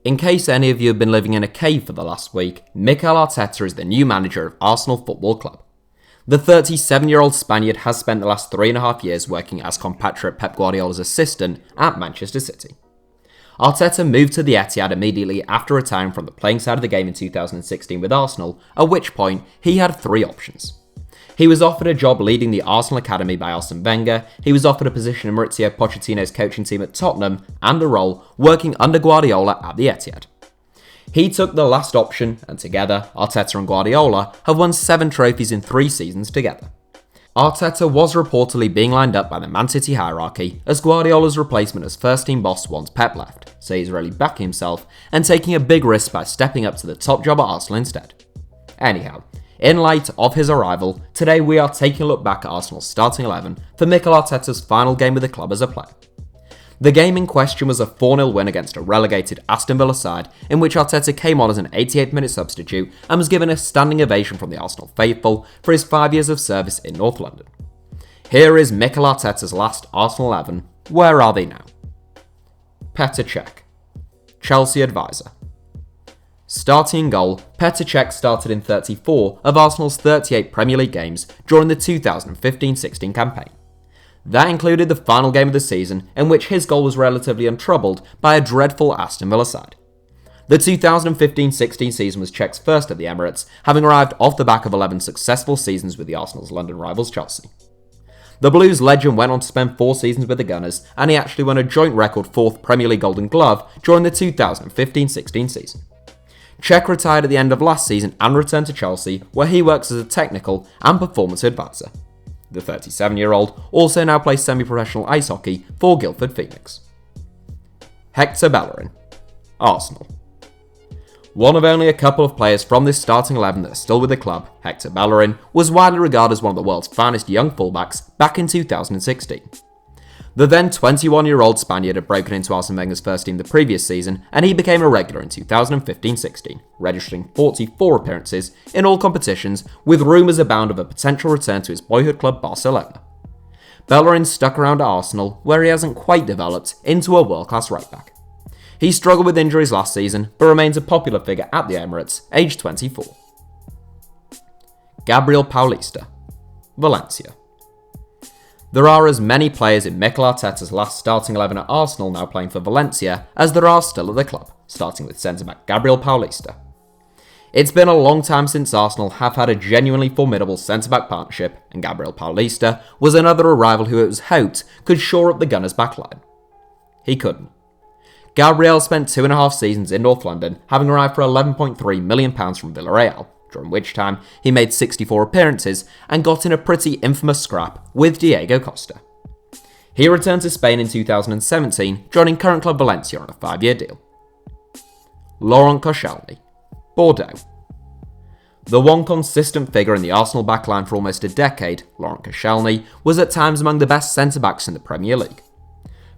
In case any of you have been living in a cave for the last week, Mikel Arteta is the new manager of Arsenal Football Club. The 37-year-old Spaniard has spent the last 3.5 years working as compatriot Pep Guardiola's assistant at Manchester City. Arteta moved to the Etihad immediately after retiring from the playing side of the game in 2016 with Arsenal, at which point he had 3 options. He was offered a job leading the Arsenal Academy by Arsene Wenger, he was offered a position in Mauricio Pochettino's coaching team at Tottenham, and a role working under Guardiola at the Etihad. He took the last option, and together, Arteta and Guardiola have won 7 trophies in 3 seasons together. Arteta was reportedly being lined up by the Man City hierarchy as Guardiola's replacement as first-team boss once Pep left, so he's really backing himself and taking a big risk by stepping up to the top job at Arsenal instead. Anyhow, in light of his arrival, today we are taking a look back at Arsenal's starting 11 for Mikel Arteta's final game with the club as a player. The game in question was a 4-0 win against a relegated Aston Villa side in which Arteta came on as an 88th-minute substitute and was given a standing ovation from the Arsenal faithful for his 5 years of service in North London. Here is Mikel Arteta's last Arsenal 11. Where are they now? Petr Cech, Chelsea advisor. Starting in goal, Petr Cech started in 34 of Arsenal's 38 Premier League games during the 2015-16 campaign. That included the final game of the season, in which his goal was relatively untroubled by a dreadful Aston Villa side. The 2015-16 season was Cech's first at the Emirates, having arrived off the back of 11 successful seasons with the Arsenal's London rivals Chelsea. The Blues legend went on to spend 4 seasons with the Gunners, and he actually won a joint record 4th Premier League Golden Glove during the 2015-16 season. Cech retired at the end of last season and returned to Chelsea, where he works as a technical and performance advisor. The 37-year-old also now plays semi-professional ice hockey for Guildford Phoenix. Hector Bellerin, Arsenal. One of only a couple of players from this starting 11 that are still with the club, Hector Bellerin was widely regarded as one of the world's finest young fullbacks back in 2016. The then 21-year-old Spaniard had broken into Arsene Wenger's first team the previous season, and he became a regular in 2015-16, registering 44 appearances in all competitions, with rumours abound of a potential return to his boyhood club Barcelona. Bellerin stuck around at Arsenal, where he hasn't quite developed into a world-class right-back. He struggled with injuries last season, but remains a popular figure at the Emirates, aged 24. Gabriel Paulista, Valencia. There are as many players in Mikel Arteta's last starting 11 at Arsenal now playing for Valencia as there are still at the club, starting with centre-back Gabriel Paulista. It's been a long time since Arsenal have had a genuinely formidable centre-back partnership, and Gabriel Paulista was another arrival who it was hoped could shore up the Gunners' backline. He couldn't. Gabriel spent 2.5 seasons in North London, having arrived for £11.3 million from Villarreal, during which time he made 64 appearances and got in a pretty infamous scrap with Diego Costa. He returned to Spain in 2017, joining current club Valencia on a 5-year deal. Laurent Koscielny, Bordeaux. The one consistent figure in the Arsenal backline for almost a decade, Laurent Koscielny was at times among the best centre-backs in the Premier League.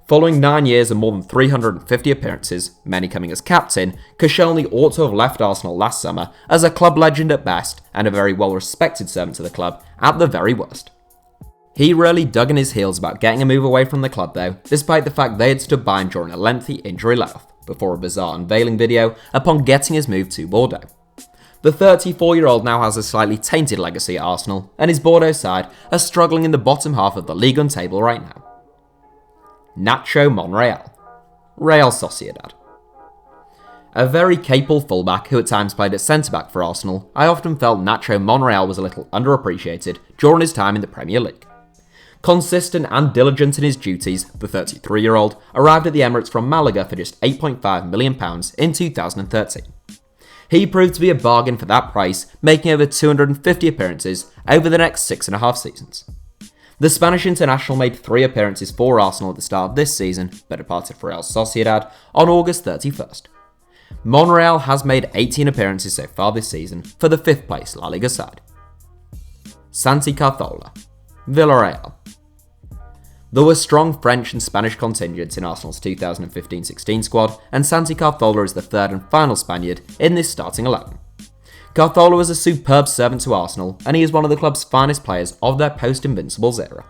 Following 9 years and more than 350 appearances, many coming as captain, Koscielny ought to have left Arsenal last summer as a club legend at best and a very well-respected servant to the club at the very worst. He really dug in his heels about getting a move away from the club though, despite the fact they had stood by him during a lengthy injury layoff, before a bizarre unveiling video upon getting his move to Bordeaux. The 34-year-old now has a slightly tainted legacy at Arsenal, and his Bordeaux side are struggling in the bottom half of the Ligue 1 table right now. Nacho Monreal, Real Sociedad. A very capable fullback who at times played at centre-back for Arsenal, I often felt Nacho Monreal was a little underappreciated during his time in the Premier League. Consistent and diligent in his duties, the 33-year-old arrived at the Emirates from Malaga for just £8.5 million in 2013. He proved to be a bargain for that price, making over 250 appearances over the next 6.5 seasons. The Spanish international made 3 appearances for Arsenal at the start of this season, but departed for Real Sociedad on August 31st. Monreal has made 18 appearances so far this season for the 5th place La Liga side. Santi Cazorla, Villarreal. There were strong French and Spanish contingents in Arsenal's 2015-16 squad, and Santi Cazorla is the 3rd and final Spaniard in this starting 11. Cazorla was a superb servant to Arsenal, and he is one of the club's finest players of their post-Invincibles era.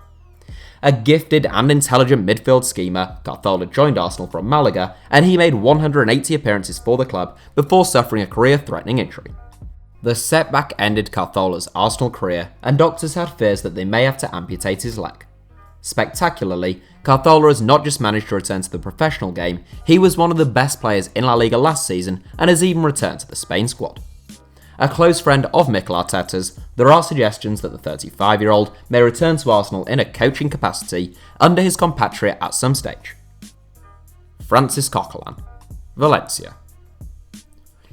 A gifted and intelligent midfield schemer, Cazorla joined Arsenal from Malaga, and he made 180 appearances for the club before suffering a career-threatening injury. The setback ended Cazorla's Arsenal career, and doctors had fears that they may have to amputate his leg. Spectacularly, Cazorla has not just managed to return to the professional game, he was one of the best players in La Liga last season and has even returned to the Spain squad. A close friend of Mikel Arteta's, there are suggestions that the 35-year-old may return to Arsenal in a coaching capacity under his compatriot at some stage. Francis Coquelin, Valencia.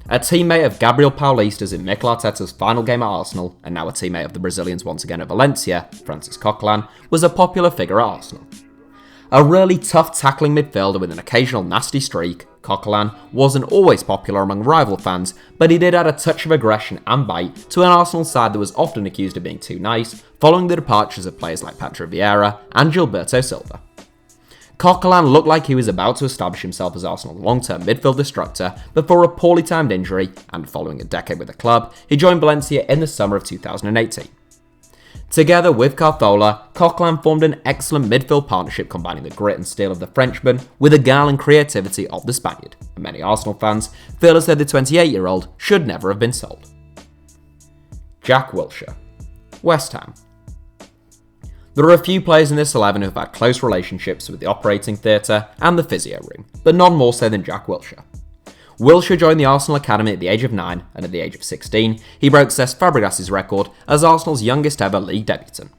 A teammate of Gabriel Paulista's in Mikel Arteta's final game at Arsenal, and now a teammate of the Brazilians once again at Valencia, Francis Coquelin, was a popular figure at Arsenal. A really tough tackling midfielder with an occasional nasty streak, Coquelin wasn't always popular among rival fans, but he did add a touch of aggression and bite to an Arsenal side that was often accused of being too nice, following the departures of players like Petr Cech and Gilberto Silva. Coquelin looked like he was about to establish himself as Arsenal's long-term midfield destructor before a poorly timed injury, and following a decade with the club, he joined Valencia in the summer of 2018. Together with Cazorla, Coquelin formed an excellent midfield partnership combining the grit and steel of the Frenchman with the guile and creativity of the Spaniard, and many Arsenal fans feel as though the 28-year-old should never have been sold. Jack Wilshere, West Ham. There are a few players in this 11 who have had close relationships with the operating theatre and the physio room, but none more so than Jack Wilshere. Wilshere joined the Arsenal Academy at the age of 9, and at the age of 16, he broke Cesc Fabregas's record as Arsenal's youngest ever league debutant.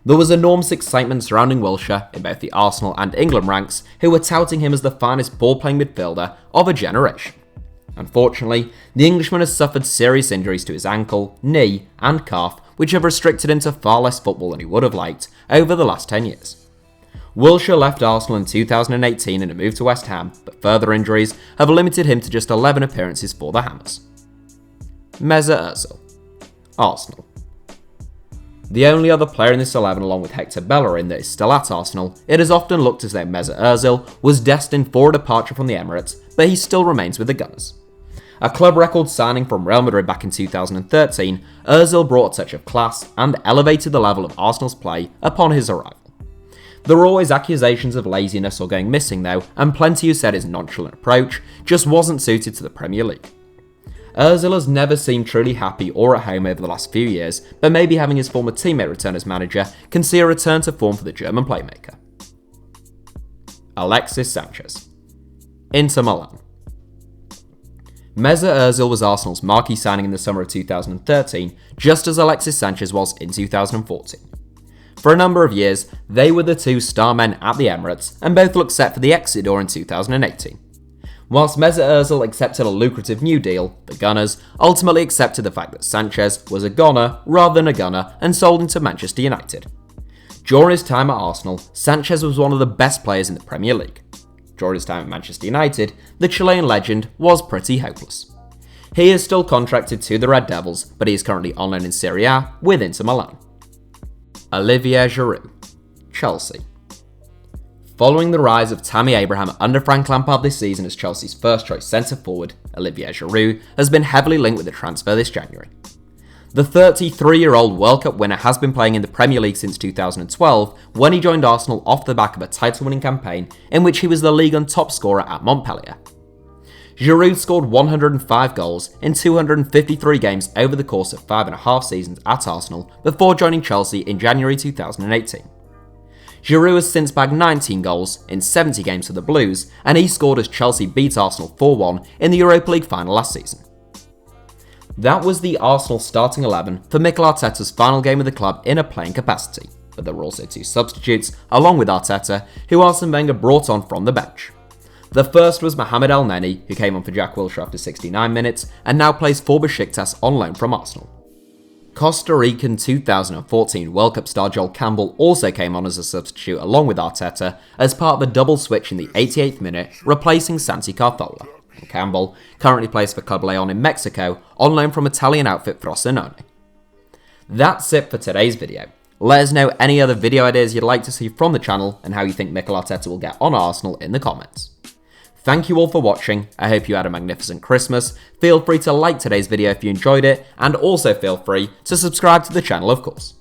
There was enormous excitement surrounding Wilshere in both the Arsenal and England ranks, who were touting him as the finest ball-playing midfielder of a generation. Unfortunately, the Englishman has suffered serious injuries to his ankle, knee, and calf, which have restricted him to far less football than he would have liked over the last 10 years. Wilshere left Arsenal in 2018 in a move to West Ham, but further injuries have limited him to just 11 appearances for the Hammers. Mesut Ozil, Arsenal. The only other player in this 11 along with Hector Bellerin that is still at Arsenal, it has often looked as though Mesut Ozil was destined for a departure from the Emirates, but he still remains with the Gunners. A club record signing from Real Madrid back in 2013, Ozil brought a touch of class and elevated the level of Arsenal's play upon his arrival. There were always accusations of laziness or going missing though, and plenty who said his nonchalant approach just wasn't suited to the Premier League. Ozil has never seemed truly happy or at home over the last few years, but maybe having his former teammate return as manager can see a return to form for the German playmaker. Alexis Sanchez, Inter Milan. Mesut Ozil was Arsenal's marquee signing in the summer of 2013, just as Alexis Sanchez was in 2014. For a number of years, they were the two star men at the Emirates, and both looked set for the exit door in 2018. Whilst Mesut Ozil accepted a lucrative new deal, the Gunners ultimately accepted the fact that Sanchez was a goner rather than a gunner and sold him to Manchester United. During his time at Arsenal, Sanchez was one of the best players in the Premier League. During his time at Manchester United, the Chilean legend was pretty hopeless. He is still contracted to the Red Devils, but he is currently on loan in Serie A with Inter Milan. Olivier Giroud, Chelsea. Following the rise of Tammy Abraham under Frank Lampard this season as Chelsea's first-choice centre-forward, Olivier Giroud has been heavily linked with the transfer this January. The 33-year-old World Cup winner has been playing in the Premier League since 2012 when he joined Arsenal off the back of a title-winning campaign in which he was the league and top scorer at Montpellier. Giroud scored 105 goals in 253 games over the course of 5.5 seasons at Arsenal before joining Chelsea in January 2018. Giroud has since bagged 19 goals in 70 games for the Blues, and he scored as Chelsea beat Arsenal 4-1 in the Europa League final last season. That was the Arsenal starting 11 for Mikel Arteta's final game of the club in a playing capacity, but there were also two substitutes, along with Arteta, who Arsene Wenger brought on from the bench. The first was Mohamed El Neni, who came on for Jack Wilshere after 69 minutes and now plays for Besiktas on loan from Arsenal. Costa Rican 2014 World Cup star Joel Campbell also came on as a substitute along with Arteta as part of a double switch in the 88th minute, replacing Santi Cazorla. Campbell currently plays for Club Leon in Mexico on loan from Italian outfit Frosinone. That's it for today's video. Let us know any other video ideas you'd like to see from the channel and how you think Mikel Arteta will get on Arsenal in the comments. Thank you all for watching, I hope you had a magnificent Christmas. Feel free to like today's video if you enjoyed it, and also feel free to subscribe to the channel of course.